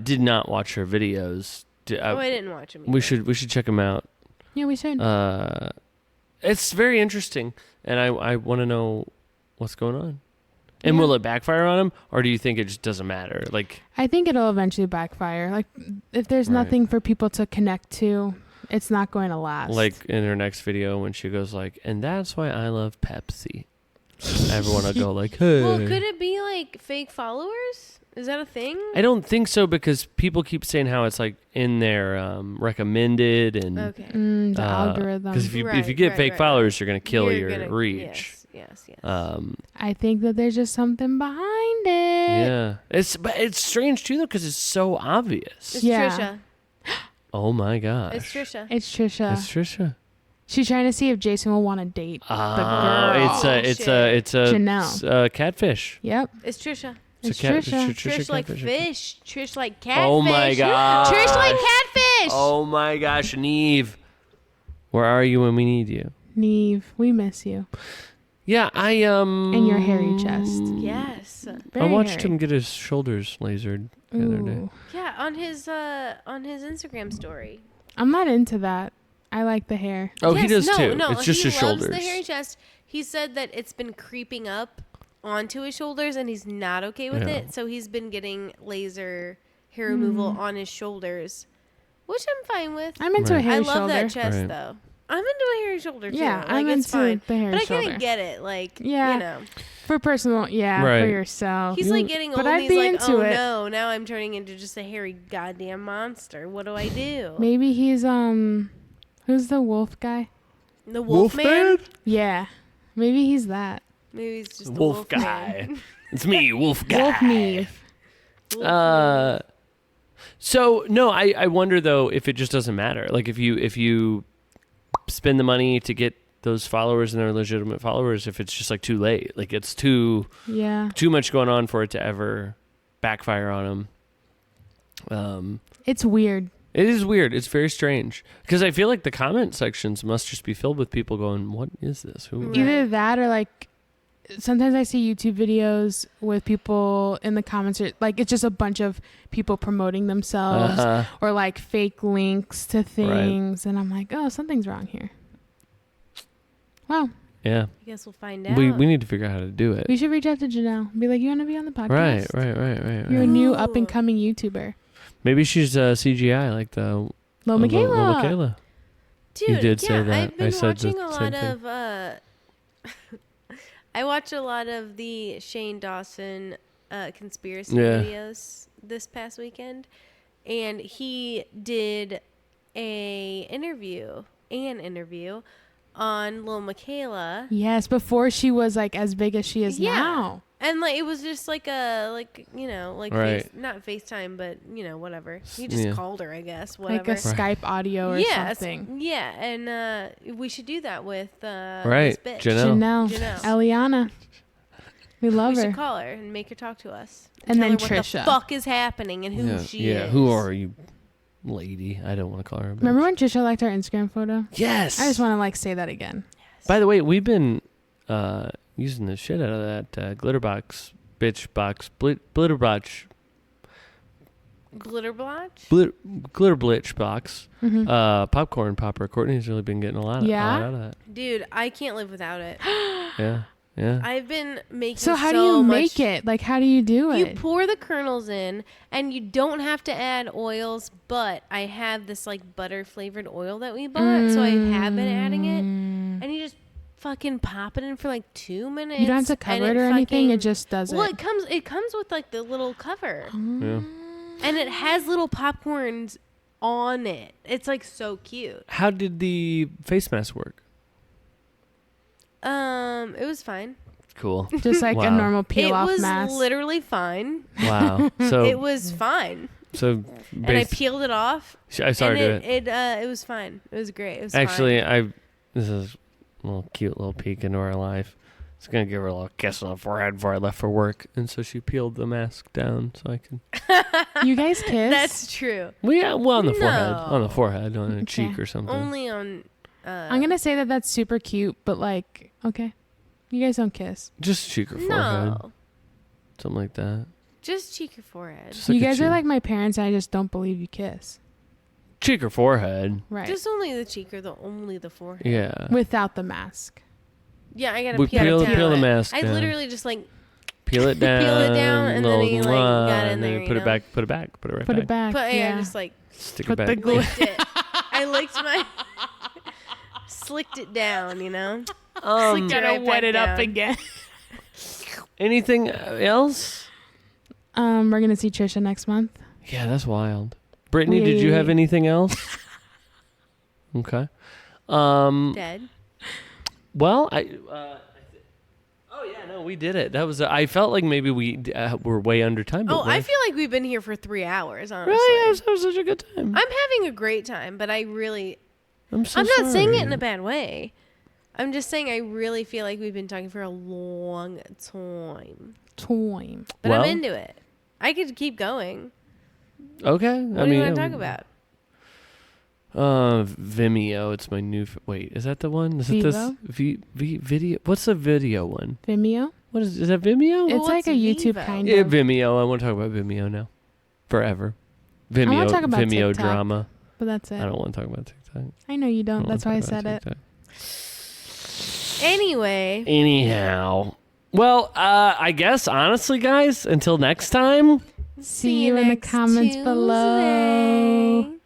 did not watch her videos. I didn't watch him. We should check them out. Yeah, we should. It's very interesting, and I want to know what's going on. And Yeah. will it backfire on him, or do you think it just doesn't matter? Like, I think it'll eventually backfire. Like if there's Right. nothing for people to connect to, it's not going to last. like in her next video when she goes like, and that's why I love Pepsi. Everyone will go like, hey. Well, could it be like fake followers? Is that a thing? I don't think so because people keep saying how it's like in their recommended and Okay. the algorithm. Because if you Right, get right, fake right, followers, you're gonna kill You're your gonna- reach. Yes. I think that there's just something behind it. Yeah, but it's strange too though because it's so obvious. It's Yeah. Trisha. Oh my gosh, It's Trisha. It's Trisha. It's Trisha. She's trying to see if Jason will want to date the girl. It's a Janelle. catfish. Yep. It's Trisha. It's Trisha. Trisha. Trish like catfish. fish. Trish like catfish. Oh my gosh. Trish like catfish. Oh my gosh, Neve, where are you when we need you? Neve, we miss you. Yeah, And your hairy chest. Yes. Very I watched hairy. him get his shoulders lasered the other day. Ooh. Yeah, on his Instagram story. I'm not into that. I like the hair. Oh, he does no, too. No, it's just he his loves shoulders. the hairy chest. He said that it's been creeping up onto his shoulders, and he's not okay with Yeah. it. So he's been getting laser hair removal on his shoulders, which I'm fine with. I'm into a Right. hairy I love shoulder. that chest Right. though. I'm into a hairy shoulder too. Yeah, like, I'm it's into fine. the hairy But I shoulder. kind of get it. Like, Yeah. you know, For personal, yeah, Right. for yourself. he's like getting old. But And I'd he's be like, into oh it. no, now I'm turning into just a hairy goddamn monster. What do I do? Maybe he's who's the wolf guy? The Wolfman? Yeah, maybe he's that. Maybe he's just the Wolf Wolfman. guy. It's me, Wolf guy. Wolf Neve. So no, I wonder though if it just doesn't matter. Like if you spend the money to get those followers and they're legitimate followers, if it's just like too late, like it's too Yeah. much going on for it to ever backfire on them. It's weird. It is weird. It's very strange because I feel like the comment sections must just be filled with people going, "What is this? Who?" Either that or like sometimes I see YouTube videos with people in the comments, like it's just a bunch of people promoting themselves or like fake links to things, and I'm like, oh, something's wrong here. Wow. Yeah. I guess we'll find out. We need to figure out how to do it. We should reach out to Janelle. Be like, you want to be on the podcast? Right. You're a new up and coming YouTuber. Maybe she's CGI like the Lo Michaela. Lo Michaela. Dude, you did say that. I've been I said watching the a same lot thing. of I watch a lot of the Shane Dawson conspiracy Yeah. videos this past weekend, and he did an interview on Lil Michaela. Yes, before she was like as big as she is Yeah. now. And like it was just like Right. not FaceTime, but whatever. He just called her, I guess. Whatever. Like a Skype audio or something. Yeah, and we should do that with Right, this bitch. Janelle. Eliana. We love We her. should call her and make her talk to us. And tell then her Trisha. what the fuck is happening and who she is. Yeah, who are you, lady? I don't want to call her a bitch. Remember when Trisha liked our Instagram photo? Yes. I just want to like say that again. By the way, we've been using the shit out of that glitterbox, glitterblotch, Glitter blotch? glitterblitch box, Mm-hmm. popcorn popper. Courtney's really been getting a lot out of that. Dude, I can't live without it. Yeah. I've been making So how do you much- make it? Like, how do you do You it? pour the kernels in, and you don't have to add oils, but I have this like butter flavored oil that we bought, so I have been adding it, and you just fucking pop it in for like 2 minutes. You don't have to cover it or anything. It just does Well, it. it comes with like the little cover, Yeah. and it has little popcorns on it. It's like so cute. How did the face mask work? It was fine. Cool. Just like a Wow. normal peel off It was mask. literally fine. Wow. So It was fine. so And I peeled it off. I saw her do it. It was fine. It was great. It was Actually, fine. this is a little cute little peek into our life. I was gonna give her a little kiss on the forehead before I left for work, and so she peeled the mask down so I can. You guys kiss? That's true. Well, on the forehead, on a Okay. cheek or something. Only on. I'm gonna say that that's super cute, but like, okay, you guys don't kiss. Just cheek or forehead, No, something like that. just cheek or forehead. Just You like a guys are cheek. like my parents, and I just don't believe you kiss. cheek or forehead. Right. Just only the cheek or only the forehead. Yeah. Without the mask. Yeah, I gotta We peel it down. peel the mask I down. literally just like Peel it down. Peel it down, and then you, like, got it in and then there, put you it know? back. Put it back. Put it right Put back. it back. put, yeah. just like Stick Put it the back. glue- licked it. I licked my slicked it down, you know. Um, Slicked it right back down. again. anything else? We're gonna see Trisha next month. Yeah, that's wild. Brittany, did you have Wait. anything else? Okay. Dead. Well, we did it. That was. I felt like maybe we were way under time. But Oh, I feel like we've been here for 3 hours. Honestly, really, that was such a good time. I'm having a great time, but I'm I'm not saying it in a bad way. I'm just saying I really feel like we've been talking for a long time. But Well- I'm into it. I could keep going. Okay. What do you want to talk about? Vimeo. It's my new. Wait, is that the one? Is it this video? What's the video one? Vimeo. What is that? Vimeo? It's what's like a YouTube Vivo? kind Yeah, of. Vimeo. I want to talk about Vimeo now. Forever. Vimeo. wanna talk about Vimeo TikTok. drama. But that's it. I don't want to talk about TikTok. I know you don't. I That's don't why I wanna talk said about it. TikTok. Anyway, Anyhow. Well, I guess, honestly, guys, until next time. See you in the next comments below. Tuesday.